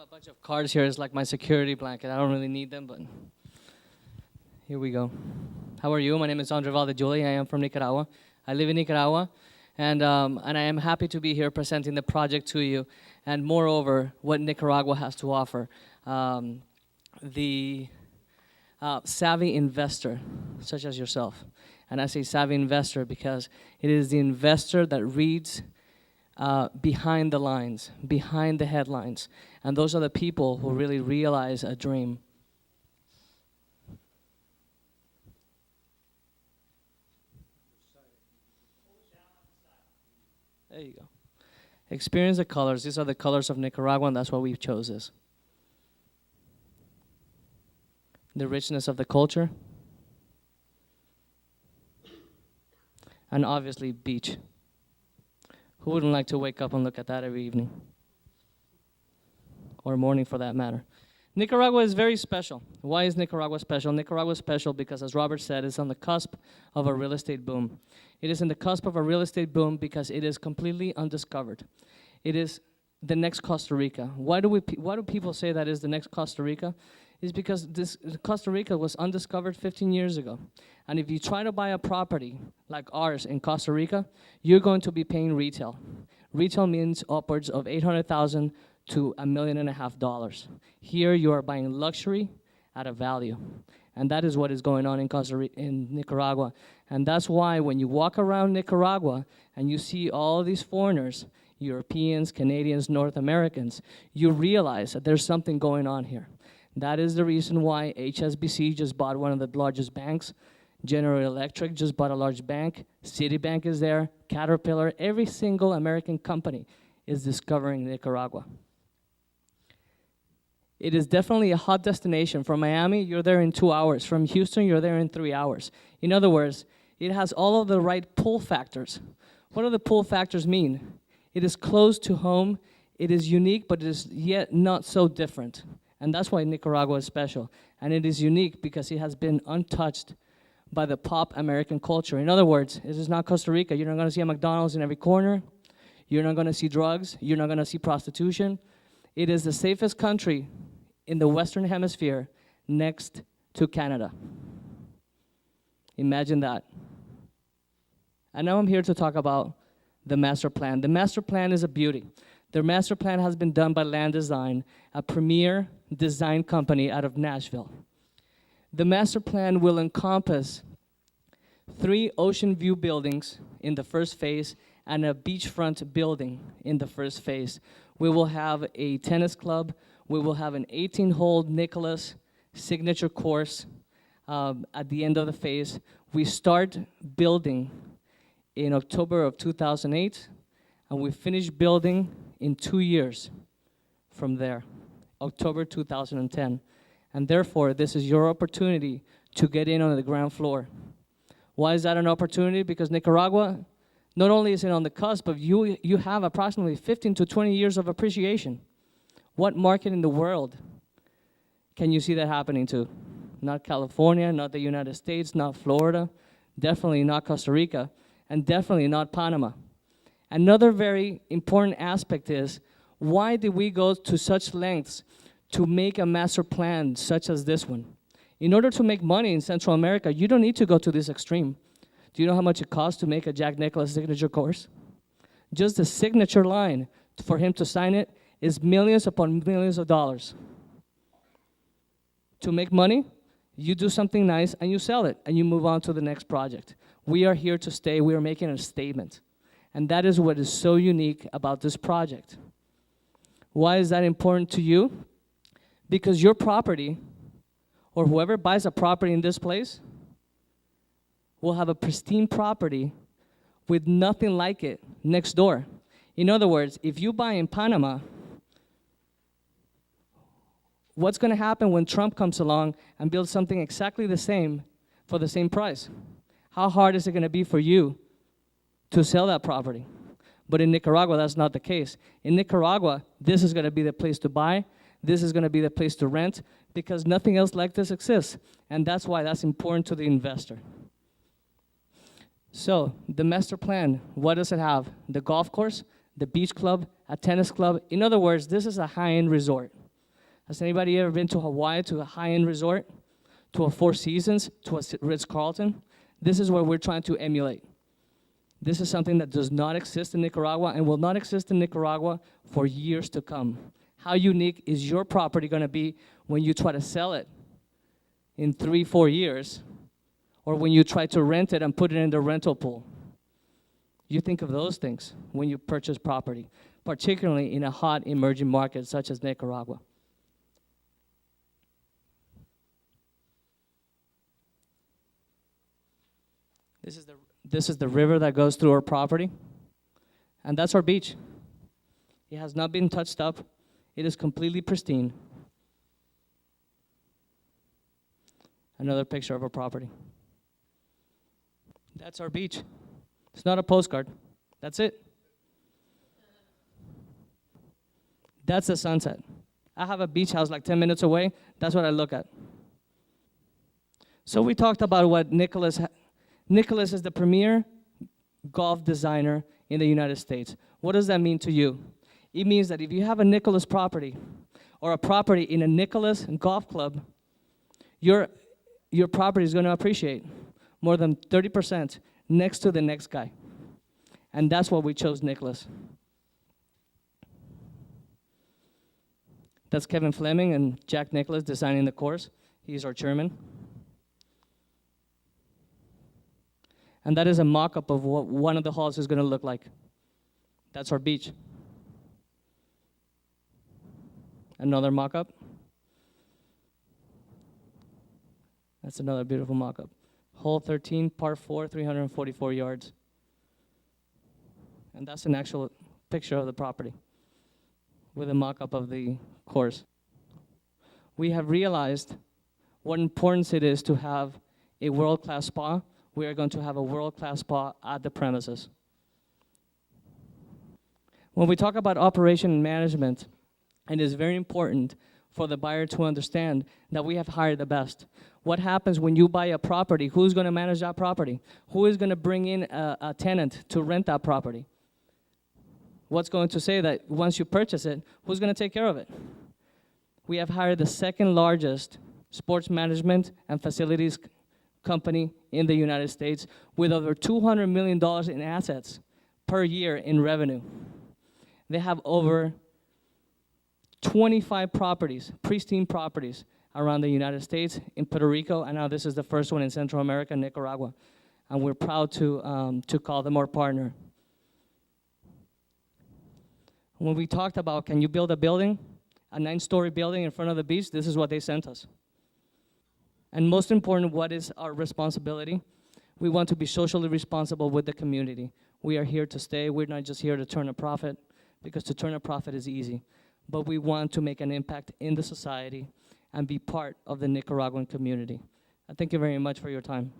a bunch of cards here. It's like my security blanket. I don't really need them, but here we go. How are you? My name is Andre Valdejuli. I am from Nicaragua. I live in Nicaragua, and I am happy to be here presenting the project to you, and moreover, what Nicaragua has to offer. The savvy investor, such as yourself. And I say savvy investor because it is the investor that reads behind the lines, behind the headlines. And those are the people who really realize a dream. There you go. Experience the colors. These are the colors of Nicaragua, and that's why we've chose this. The richness of the culture. And obviously, beach. Who wouldn't like to wake up and look at that every evening? Or morning, for that matter. Nicaragua is very special. Why is Nicaragua special? Nicaragua is special because, as Robert said, it's on the cusp of a real estate boom. It is in the cusp of a real estate boom because it is completely undiscovered. It is the next Costa Rica. Why do people say that is the next Costa Rica? Is because Costa Rica was undiscovered 15 years ago. And if you try to buy a property like ours in Costa Rica, you're going to be paying retail. Retail means upwards of $800,000 to $1.5 million. Here you are buying luxury at a value. And that is what is going on in Nicaragua. And that's why when you walk around Nicaragua and you see all these foreigners, Europeans, Canadians, North Americans, you realize that there's something going on here. That is the reason why HSBC just bought one of the largest banks. General Electric just bought a large bank. Citibank is there. Caterpillar. Every single American company is discovering Nicaragua. It is definitely a hot destination. From Miami, you're there in 2 hours. From Houston, you're there in 3 hours. In other words, it has all of the right pull factors. What do the pull factors mean? It is close to home. It is unique, but it is yet not so different. And that's why Nicaragua is special. And it is unique because it has been untouched by the pop American culture. In other words, it is not Costa Rica. You're not going to see a McDonald's in every corner. You're not going to see drugs. You're not going to see prostitution. It is the safest country in the Western Hemisphere next to Canada. Imagine that. And now I'm here to talk about the master plan. The master plan is a beauty. The master plan has been done by Land Design, a premier design company out of Nashville. The master plan will encompass 3 ocean view buildings in the first phase and a beachfront building in the first phase. We will have a tennis club. We will have an 18-hole Nicholas signature course at the end of the phase. We start building in October of 2008, and we finish building in 2 years from there, October 2010. And therefore, this is your opportunity to get in on the ground floor. Why is that an opportunity? Because Nicaragua, not only is it on the cusp, but you have approximately 15 to 20 years of appreciation. What market in the world can you see that happening to? Not California, not the United States, not Florida, definitely not Costa Rica, and definitely not Panama. Another very important aspect is, why did we go to such lengths to make a master plan such as this one? In order to make money in Central America, you don't need to go to this extreme. Do you know how much it costs to make a Jack Nicklaus signature course? Just the signature line for him to sign it is millions upon millions of dollars. To make money, you do something nice and you sell it and you move on to the next project. We are here to stay. We are making a statement. And that is what is so unique about this project. Why is that important to you? Because your property, or whoever buys a property in this place, will have a pristine property with nothing like it next door. In other words, if you buy in Panama, what's going to happen when Trump comes along and builds something exactly the same for the same price? How hard is it going to be for you to sell that property? But in Nicaragua, that's not the case. In Nicaragua, this is going to be the place to buy. This is going to be the place to rent because nothing else like this exists. And that's why that's important to the investor. So the master plan, what does it have? The golf course, the beach club, a tennis club. In other words, this is a high-end resort. Has anybody ever been to Hawaii, to a high-end resort, to a Four Seasons, to a Ritz-Carlton? This is what we're trying to emulate. This is something that does not exist in Nicaragua and will not exist in Nicaragua for years to come. How unique is your property going to be when you try to sell it in 3-4 years, or when you try to rent it and put it in the rental pool? You think of those things when you purchase property, particularly in a hot emerging market such as Nicaragua. This is the river that goes through our property, and that's our beach. It has not been touched up. It is completely pristine. Another picture of our property. That's our beach. It's not a postcard. That's it. That's the sunset. I have a beach house like 10 minutes away. That's what I look at. So we talked about what Nicholas is the premier golf designer in the United States. What does that mean to you? It means that if you have a Nicholas property or a property in a Nicholas golf club, your property is going to appreciate more than 30% next to the next guy. And that's why we chose Nicholas. That's Kevin Fleming and Jack Nicholas designing the course. He's our chairman. And that is a mock-up of what one of the halls is going to look like. That's our beach. Another mock-up. That's another beautiful mock-up. Hole 13, par 4, 344 yards. And that's an actual picture of the property with a mock-up of the course. We have realized what importance it is to have a world-class spa. We are going to have a world-class spa at the premises. When we talk about operation and management, it is very important for the buyer to understand that we have hired the best. What happens when you buy a property? Who's going to manage that property? Who is going to bring in a tenant to rent that property? What's going to say that once you purchase it, who's going to take care of it? We have hired the second largest sports management and facilities company in the United States with over $200 million in assets per year in revenue. They have over 25 properties, pristine properties, around the United States, in Puerto Rico, and now this is the first one in Central America, Nicaragua. And we're proud to call them our partner. When we talked about, can you build a building, a 9-story building in front of the beach, this is what they sent us. And most important, what is our responsibility? We want to be socially responsible with the community. We are here to stay. We're not just here to turn a profit, because to turn a profit is easy. But we want to make an impact in the society and be part of the Nicaraguan community. I thank you very much for your time.